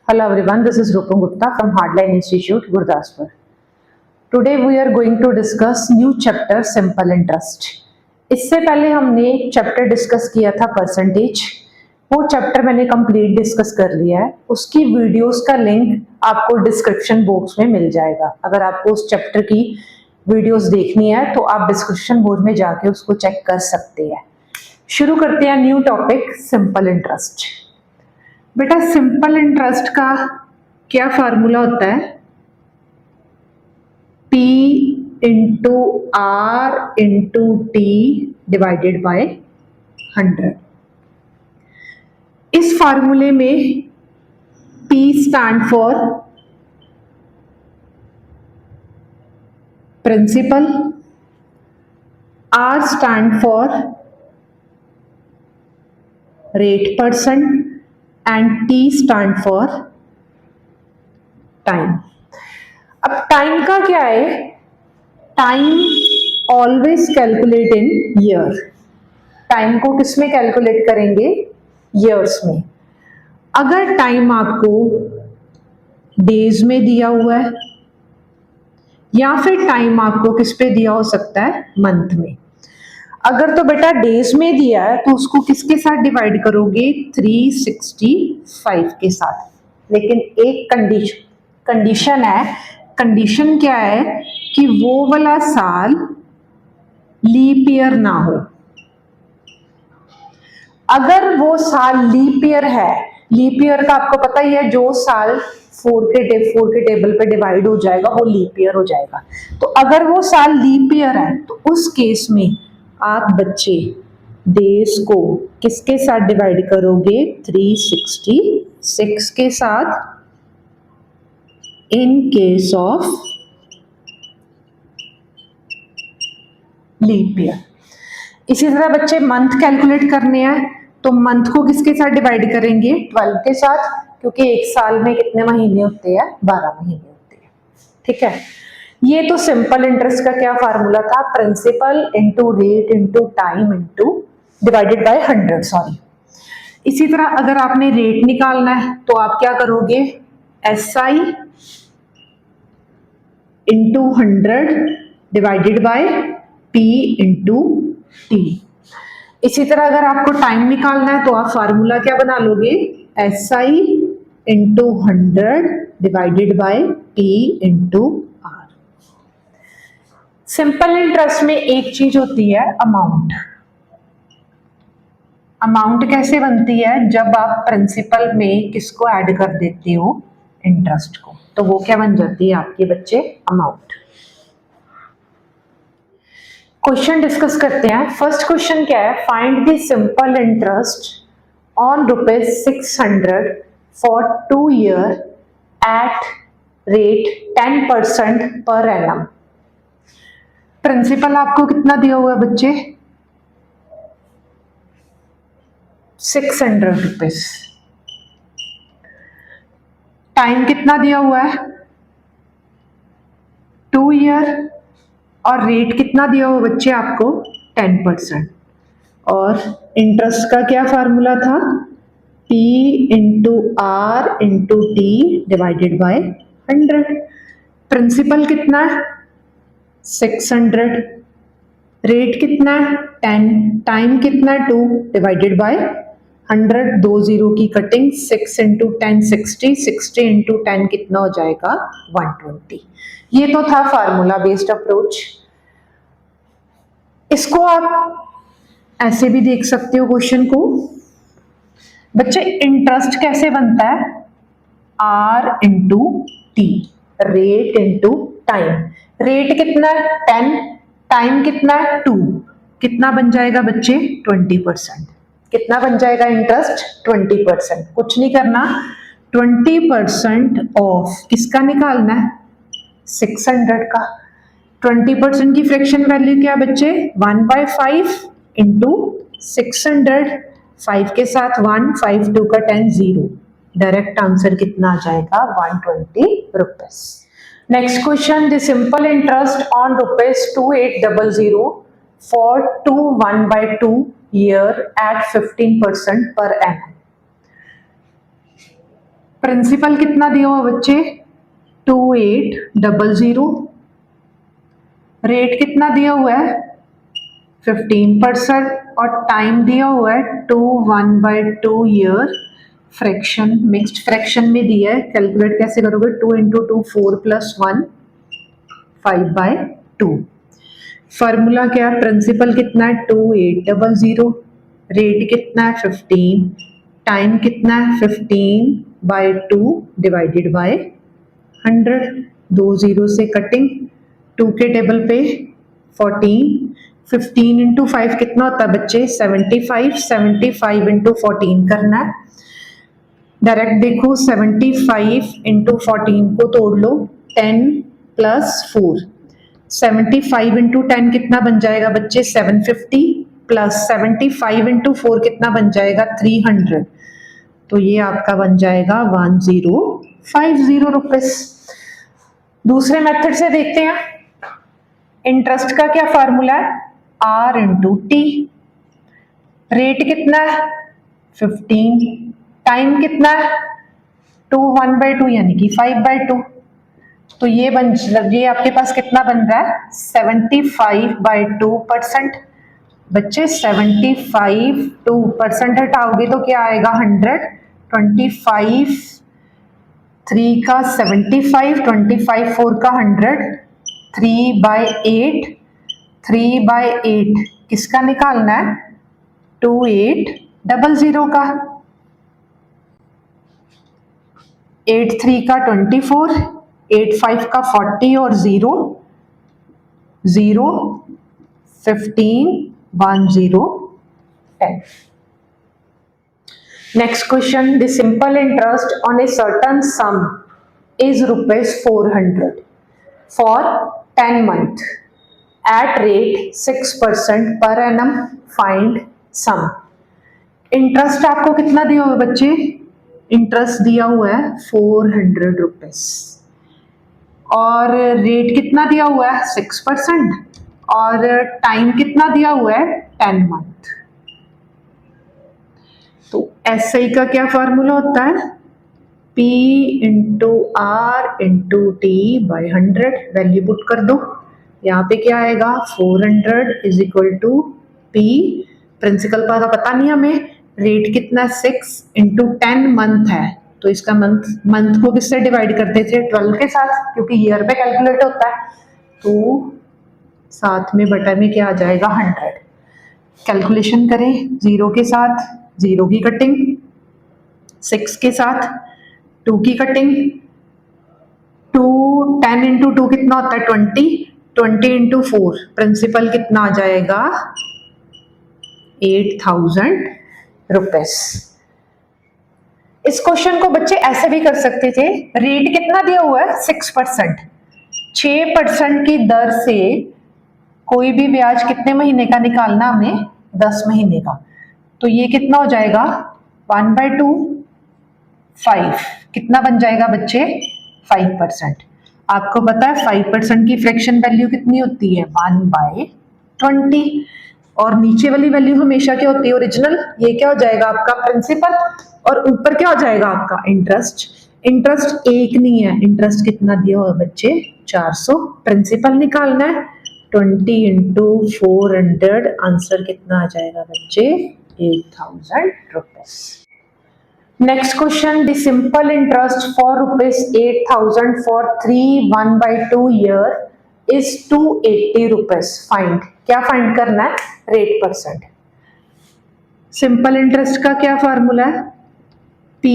Hello everyone, this is Rupam Gupta from Hardline Institute, Gurdaspur. Today we are going to discuss new chapter Simple Interest. इससे पहले हमने एक chapter discuss किया था percentage. वो chapter मैंने कंप्लीट डिस्कस कर लिया है। उसकी वीडियोस का लिंक आपको डिस्क्रिप्शन बॉक्स में मिल जाएगा। अगर आपको उस चैप्टर की वीडियोस देखनी है तो आप डिस्क्रिप्शन बॉक्स में जाके उसको चेक कर सकते हैं। शुरू करते हैं न्यू टॉपिक सिंपल इंटरेस्ट। बेटा सिंपल इंटरेस्ट का क्या फार्मूला होता है? P into R into T divided by 100। इस फार्मूले में P stand for principal, R stand for rate percent and T stand for time. अब टाइम का क्या है? Time always calculate in year. Time को किस में कैलकुलेट करेंगे? ईयर्स में। अगर टाइम आपको डेज में दिया हुआ है या फिर टाइम आपको किस पे दिया हो सकता है? मंथ में। अगर तो बेटा डेज में दिया है तो उसको किसके साथ डिवाइड करोगे? 365 के साथ। लेकिन एक कंडीशन है। कंडीशन क्या है? कि वो वाला साल लीप ईयर ना हो। अगर वो साल लीप ईयर है, लीप ईयर का आपको पता ही है, जो साल 4 के टेबल पे डिवाइड हो जाएगा वो लीप ईयर हो जाएगा। तो अगर वो साल लीप ईयर है तो उस केस में आप बच्चे डेज को किसके साथ डिवाइड करोगे? 366 के साथ in case of leap year. इसी तरह बच्चे मंथ कैलकुलेट करने हैं तो मंथ को किसके साथ डिवाइड करेंगे? 12 के साथ, क्योंकि एक साल में कितने महीने होते हैं? 12 महीने होते हैं। ठीक है, ये तो सिंपल इंटरेस्ट का क्या फार्मूला था? Principal into rate into time into divided by 100। Sorry. इसी तरह अगर आपने रेट निकालना है तो आप क्या करोगे? SI into 100 divided by P into T। इसी तरह अगर आपको टाइम निकालना है तो आप फार्मूला क्या बना लोगे? SI into 100 divided by P into R। Simple interest में एक चीज होती है अमाउंट। अमाउंट कैसे बनती है? जब आप प्रिंसिपल में किसको ऐड कर देते हो? इंटरेस्ट को। तो वो क्या बन जाती है आपके बच्चे? अमाउंट। क्वेश्चन डिस्कस करते हैं। फर्स्ट क्वेश्चन क्या है? Find the simple interest on ₹600 for 2 year at rate 10% per annum. Principal आपको कितना दिया हुआ है बच्चे? ₹600। टाइम कितना दिया हुआ है? 2 ईयर। और रेट कितना दिया हुआ बच्चे आपको? 10%। और इंटरेस्ट का क्या फार्मूला था? P into R into T divided by 100। Principal कितना है? 600। रेट कितना है? 10। टाइम कितना है? 2 डिवाइडेड बाय 100। 2 जीरो की कटिंग। 6 इंटू 10 60। 60 इंटू 10 कितना हो जाएगा? 120। ये तो था फार्मूला बेस्ड अप्रोच। इसको आप ऐसे भी देख सकते हो क्वेश्चन को। बच्चे इंटरेस्ट कैसे बनता है? R into T, rate into time. Rate कितना है? 10। टाइम कितना है? 2। कितना बन जाएगा बच्चे? 20%। कितना बन जाएगा इंटरेस्ट? 20%। कुछ नहीं करना, 20% ऑफ किसका निकालना है? 600 का। 20% की फ्रैक्शन वैल्यू क्या बच्चे? 1/5 इंटू 600। 5 के साथ 1, 5 2 का 10 0। डायरेक्ट आंसर कितना आ जाएगा? 120 rupees. Next question, the simple interest on ₹2800 for 2 1/2 year at 15% per annum. Principal कितना दिया हुआ बच्चे 2800, रेट कितना दिया हुआ है 15% और टाइम दिया हुआ है 1/2 ईयर, फ्रैक्शन मिक्स्ड फ्रैक्शन में दिया है, कैलकुलेट कैसे करोगे 2 × 2 4 + 1 5/2। फॉर्मूला क्या है, प्रिंसिपल कितना है 2800, रेट कितना है 15, टाइम कितना है 15/2 डिवाइडेड बाय 100, 2 0 से कटिंग, 2 के टेबल पे 14, 15 × 5 कितना होता है बच्चे 75, 75 × 14 करना है। डायरेक्ट देखो 75 × 14 को तोड़ लो 10 + 4, 75 × 10 कितना बन जाएगा बच्चे 750 प्लस 75 × 4 कितना बन जाएगा 300, तो ये आपका बन जाएगा 1050 रुपीस। दूसरे मेथड से देखते हैं, इंटरेस्ट का क्या फार्मूला है R × T, रेट कितना है 15, टाइम कितना है 1/2 यानी कि 5/2, तो ये आपके पास कितना बन रहा है 75/2%। बच्चे 75 2% हटाओगे तो क्या आएगा 100, 25 3 का 75, 25 4 का 100, 3/8, 3/8 किसका निकालना है 2800 का, 8 3 का 24, 8 5 का 40 और 0 0 15 10 10। Next question, the simple interest on a certain sum is ₹400 for 10 months at rate 6% per annum. Find sum. Interest आपको कितना दिया हुआ है बच्चे, इंटरेस्ट दिया हुआ है 400 रुपीज और रेट कितना दिया हुआ है 6% और टाइम कितना दिया हुआ है 10 मंथ। तो एसआई का क्या फार्मूला होता है P × R × T / 100, value put कर दो, यहाँ पे क्या आएगा 400 = P, प्रिंसिपल का पता नहीं हमें, रेट कितना 6 × 10 मंथ है, तो इसका मंथ को किससे डिवाइड करते थे 12 के साथ, क्योंकि ईयर पे कैलकुलेट होता है, तो साथ में बटा में क्या आ जाएगा 100। कैलकुलेशन करें 0 के साथ 0 की कटिंग, 6 के साथ 2 की कटिंग, 2 10 × 2 कितना होता है 20, 20 × 4 प्रिंसिपल कितना आ जाएगा 8000 रुपीस। इस क्वेश्चन को बच्चे ऐसे भी कर सकते थे, रेट कितना दिया हुआ है 6%, 6% की दर से कोई भी ब्याज कितने महीने का निकालना हमें 10 महीने का, तो ये कितना हो जाएगा 1/2 5 कितना बन जाएगा बच्चे 5%। आपको पता है 5% की फ्रैक्शन वैल्यू कितनी होती है 1/20 और नीचे वाली वैल्यू हमेशा क्या होती है ओरिजिनल, ये क्या हो जाएगा आपका प्रिंसिपल और ऊपर क्या हो जाएगा आपका इंटरेस्ट। इंटरेस्ट एक नहीं है, इंटरेस्ट कितना दिया हुआ बच्चे 400, प्रिंसिपल निकालना है 20 × 400, आंसर कितना आ जाएगा बच्चे 8000 rupees. Next question, the simple interest for ₹8,000 for 3 1/2 year is 280 rupees. Find, क्या फाइंड करना है रेट %। सिंपल इंटरेस्ट का क्या फार्मूला है P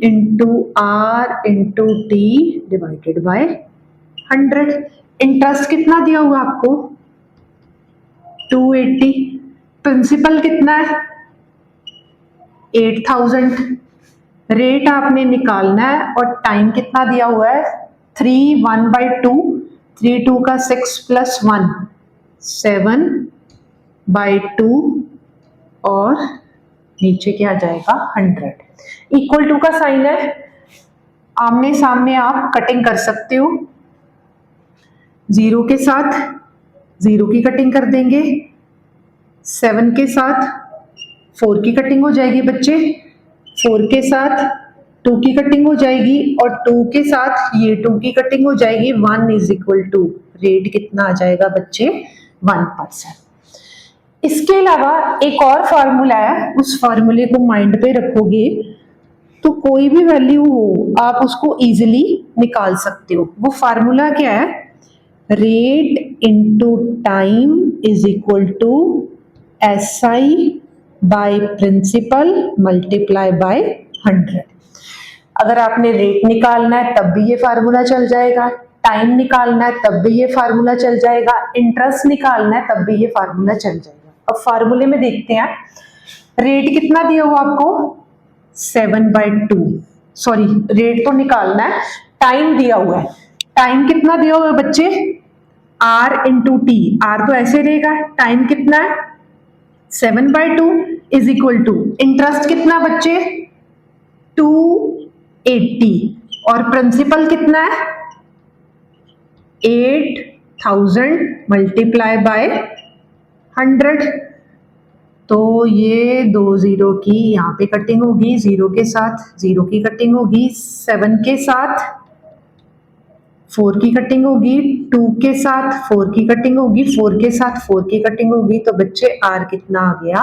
× R × T divided by 100। Interest कितना दिया हुआ आपको 280, प्रिंसिपल कितना है 8000, रेट आपने निकालना है और टाइम कितना दिया हुआ है 3 1/2, 3 2 का 6 + 1 7/2 और नीचे क्या आ जाएगा 100, इक्वल टू का साइन है, आमने सामने आप कटिंग कर सकते हो, 0 के साथ 0 की कटिंग कर देंगे, 7 के साथ 4 की कटिंग हो जाएगी बच्चे, 4 के साथ 2 की कटिंग हो जाएगी और 2 के साथ ये 2 की कटिंग हो जाएगी, 1 इज इक्वल टू रेट कितना आ जाएगा बच्चे 1%। इसके अलावा एक और फार्मूला है, उस फार्मूले को माइंड पे रखोगे तो कोई भी वैल्यू हो आप उसको इजीली निकाल सकते हो। वो फार्मूला क्या है, rate into time is equal to SI by principal multiply by 100। अगर आपने रेट निकालना है तब भी ये फार्मूला चल जाएगा, टाइम निकालना है तब भी ये फार्मूला चल जाएगा, इंटरेस्ट निकालना है तब भी ये फार्मूला चल जाएगा। अब फार्मूले में देखते हैं, रेट कितना दिया हुआ आपको 7/2, सॉरी रेट तो निकालना है, टाइम दिया हुआ है, टाइम कितना दिया हुआ है बच्चे R इंटू टी, आर तो ऐसे रहेगा, टाइम कितना है 7/2 इज इक्वल टू इंटरेस्ट कितना बच्चे 280 और प्रिंसिपल कितना है 8000 मल्टीप्लाई बाय 100। तो ये 2 जीरो की यहाँ पे कटिंग होगी, 0 के साथ 0 की कटिंग होगी, 7 के साथ 4 की कटिंग होगी, 2 के साथ 4 की कटिंग होगी, 4 के साथ 4 की कटिंग होगी, तो बच्चे R कितना आ गया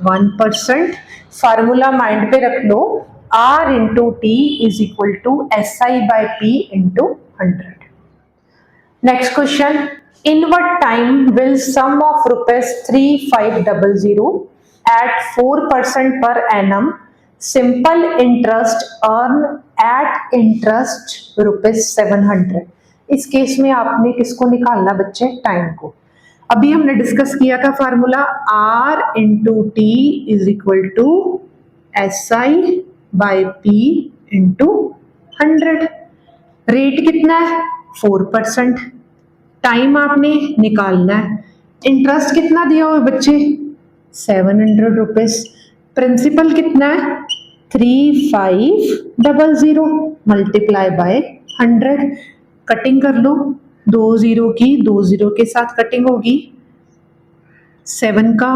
1%। फार्मूला माइंड पे रख लो, R into T is equal to SI by P into 100। Next question, in what time will sum of rupees 3500 at 4% per annum simple interest earn at interest rupees 700। इस case में आपने किसको निकालना बच्चे, time को। अभी हमने डिस्कस किया था formula R into T is equal to SI by P into 100। Rate कितना है 4%, टाइम आपने निकालना है, इंटरेस्ट कितना दिया हुआ बच्चे 700 रुपीज, प्रिंसिपल कितना है 3500 मल्टीप्लाई बाय 100। कटिंग कर लो, 2 जीरो की 2 जीरो के साथ कटिंग होगी, 7 का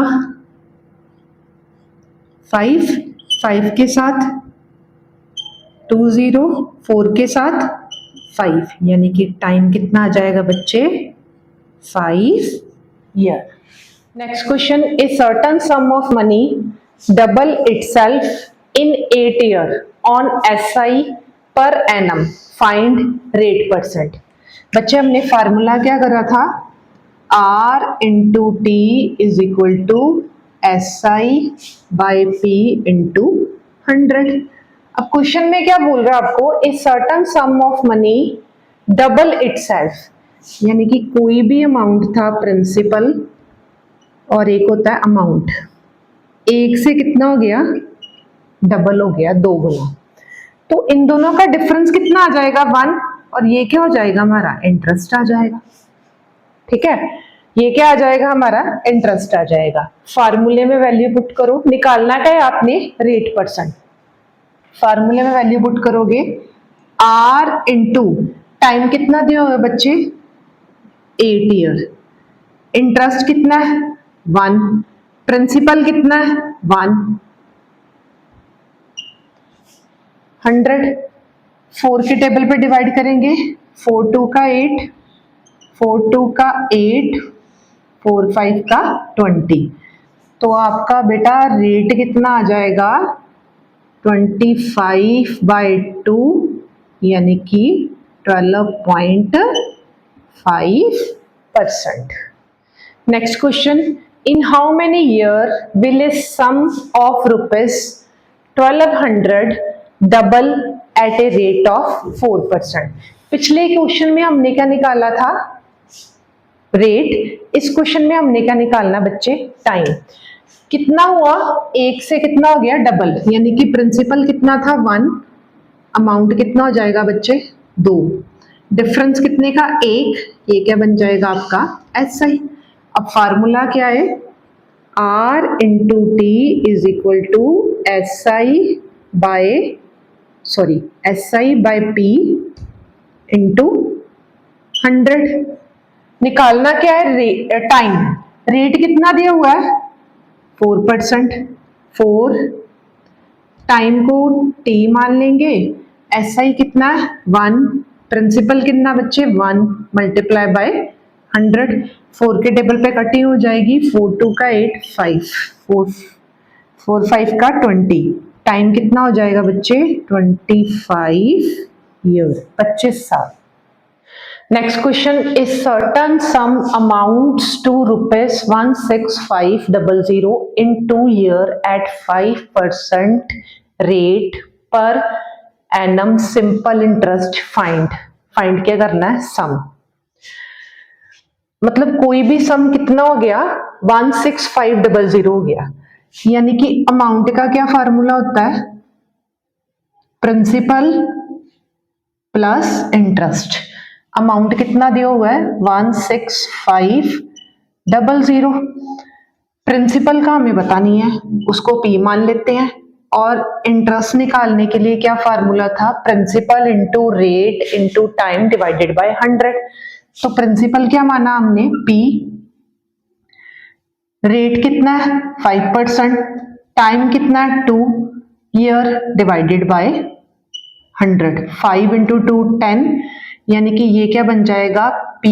5 5 के साथ 2 जीरो, 4 के साथ 5, यानी कि टाइम कितना आ जाएगा बच्चे 5 year. Next question, a certain sum of money double itself in 8 year on SI per annum, find rate %। बच्चे हमने फार्मूला क्या करा था, R into T is equal to SI by P into 100। अब क्वेश्चन में क्या बोल रहा है आपको, a certain sum of money double itself, यानी कि कोई भी अमाउंट था प्रिंसिपल और एक होता है अमाउंट, एक से कितना हो गया डबल हो गया, 2 गुना, तो इन दोनों का डिफरेंस कितना आ जाएगा 1, और ये क्या हो जाएगा हमारा इंटरेस्ट आ जाएगा। ठीक है, ये क्या आ जाएगा हमारा इंटरेस्ट आ जाएगा। फार्मूले में वैल्यू पुट करो, निकालना क्या है आपने रेट %। फार्मूले में वैल्यू पुट करोगे, R इंटू टाइम कितना दिया हुआ बच्चे 8 ईयर, इंटरेस्ट कितना है 1, प्रिंसिपल कितना है 1, 100, 4 के टेबल पे डिवाइड करेंगे, 4 2 का 8, 4 2 का 8, 4 5 का 20, तो आपका बेटा रेट कितना आ जाएगा 25/2, यानी कि 12.5%। Next question, in how many year will a sum of rupees 1200 double at a rate of 4%। पिछले क्वेश्चन में हमने क्या निकाला था रेट, इस क्वेश्चन में हमने क्या निकालना बच्चे टाइम। कितना हुआ, एक से कितना हो गया डबल, यानी कि प्रिंसिपल कितना था 1, अमाउंट कितना हो जाएगा बच्चे 2, डिफरेंस कितने का 1, ये क्या बन जाएगा आपका SI। अब फार्मूला क्या है, R into T is equal to SI by P into 100। निकालना क्या है टाइम, रेट कितना दिया हुआ है 4%, 4 टाइम को t मान लेंगे, SI कितना है 1, प्रिंसिपल कितना बच्चे 1 मल्टीप्लाई बाय 100, 4 के टेबल पे कटी हो जाएगी, 4 2 का 8, 5 4 4 5 का 20, टाइम कितना हो जाएगा बच्चे 25 ईयर, 25 साल। Next question, is certain sum amounts to ₹16500 in 2 year at 5% rate per annum simple interest find क्या करना है सम, मतलब कोई भी सम कितना हो गया 16500 हो गया, यानी कि अमाउंट का क्या फार्मूला होता है प्रिंसिपल प्लस इंटरेस्ट। अमाउंट कितना दिया हुआ है 16500, प्रिंसिपल का हमें पता नहीं है, उसको P मान लेते हैं, और इंटरेस्ट निकालने के लिए क्या फार्मूला था principal into rate into time divided by 100। तो प्रिंसिपल क्या माना हमने P, रेट कितना है 5%, टाइम कितना है 2 ईयर डिवाइडेड बाय 100, 5 इंटू 2 10, यानी कि ये क्या बन जाएगा P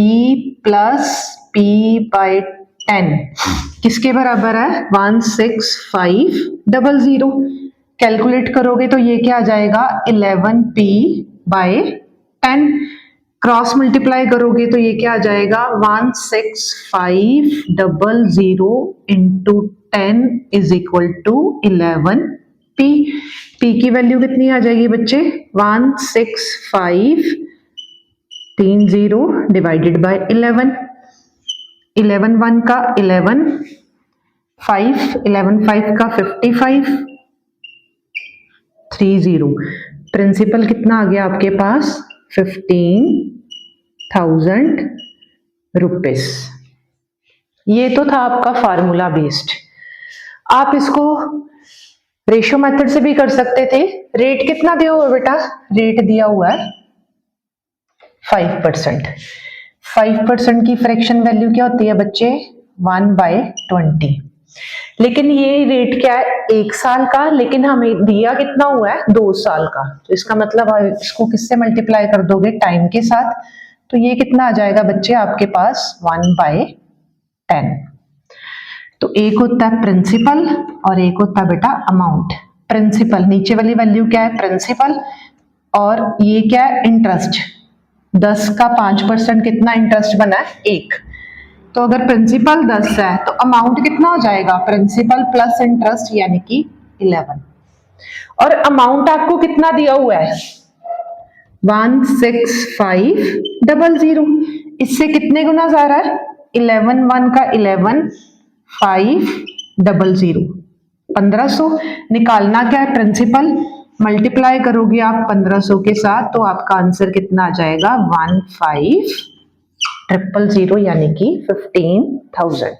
प्लस P बाय 10 किसके बराबर है 16500। कैलकुलेट करोगे तो ये क्या आ जाएगा 11P बाय 10, क्रॉस मल्टीप्लाई करोगे तो ये क्या आ जाएगा 16500 into 10 is equal to 11P। P की वैल्यू कितनी आ जाएगी बच्चे 16530 डिवाइडेड बाय 11, 11 1 का 11, 5 11 5 का 55, 30, प्रिंसिपल कितना आ गया आपके पास 15,000 रुपीस। ये तो था आपका फार्मूला बेस्ड, आप इसको रेशियो मेथड से भी कर सकते थे। रेट कितना दिया हुआ बेटा, रेट दिया हुआ है 5%, 5% की फ्रैक्शन वैल्यू क्या होती है बच्चे 1/20, लेकिन ये रेट क्या है 1 साल का, लेकिन हमें दिया कितना हुआ है 2 साल का, तो इसका मतलब इसको किससे मल्टीप्लाई कर दोगे टाइम के साथ, तो ये कितना आ जाएगा बच्चे आपके पास 1/10। तो एक होता है प्रिंसिपल और एक होता है बेटा अमाउंट। प्रिंसिपल नीचे वाली वैल्यू क्या है प्रिंसिपल, और ये क्या है इंटरेस्ट, 10 का 5% कितना इंटरेस्ट बना है 1, तो अगर प्रिंसिपल 10 है तो अमाउंट कितना हो जाएगा प्रिंसिपल प्लस इंटरेस्ट यानी कि 11, और अमाउंट आपको कितना दिया हुआ है 16500, इससे कितने गुना जा रहा है 11 1 का 11, 500 1500, निकालना क्या है प्रिंसिपल, मल्टीप्लाई करोगे आप 1500 के साथ तो आपका आंसर कितना आ जाएगा 15000 यानी कि 15,000।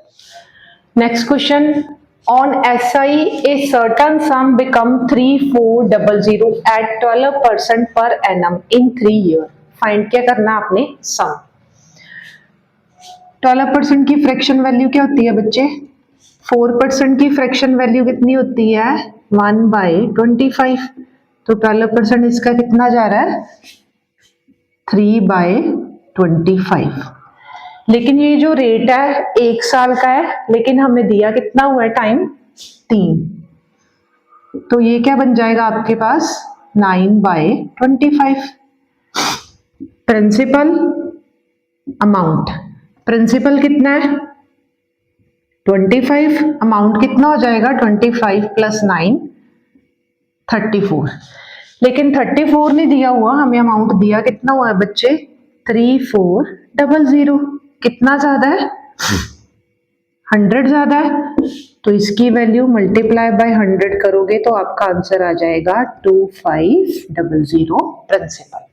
Next question, on SI a certain sum become 3400 at 12% per annum in 3 years, find क्या करना आपने सम। 12% की फ्रैक्शन वैल्यू क्या होती है बच्चे 4% की फ्रैक्शन वैल्यू कितनी होती है 1/25, तो 12% इसका कितना जा रहा है 3/25, लेकिन ये जो रेट है 1 साल का है, लेकिन हमें दिया कितना हुआ है टाइम 3, तो ये क्या बन जाएगा आपके पास 9/25। प्रिंसिपल अमाउंट, प्रिंसिपल कितना है 25, अमाउंट कितना हो जाएगा 25 प्लस 9 34, लेकिन 34 नहीं दिया हुआ, हमें अमाउंट दिया कितना हुआ है बच्चे 3400, कितना ज्यादा है 100 ज्यादा है, तो इसकी वैल्यू मल्टीप्लाई बाय 100 करोगे तो आपका आंसर आ जाएगा 2500 प्रिंसिपल।